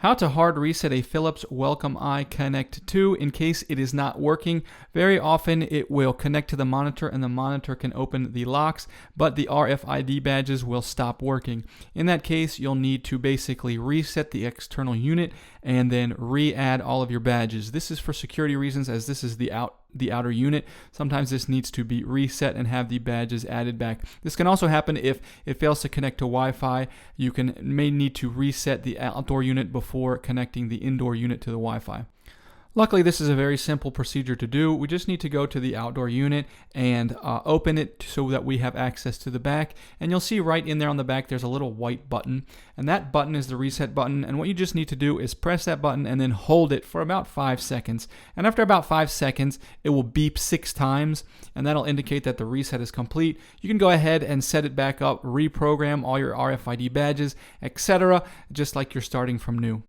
How to hard reset a Philips WelcomeEye Connect 2 in case it is not working. Very often it will connect to the monitor and the monitor can open the locks, but the RFID badges will stop working. In that case, you'll need to basically reset the external unit and then re-add all of your badges. This is for security reasons, as this is the outer unit. Sometimes this needs to be reset and have the badges added back. This can also happen if it fails to connect to Wi-Fi. You may need to reset the outdoor unit before connecting the indoor unit to the Wi-Fi. Luckily, this is a very simple procedure to do. We just need to go to the outdoor unit and open it so that we have access to the back. And you'll see right in there on the back, there's a little white button. And that button is the reset button. And what you just need to do is press that button and then hold it for about 5 seconds. And after about 5 seconds, it will beep 6 times. And that'll indicate that the reset is complete. You can go ahead and set it back up, reprogram all your RFID badges, etc., just like you're starting from new.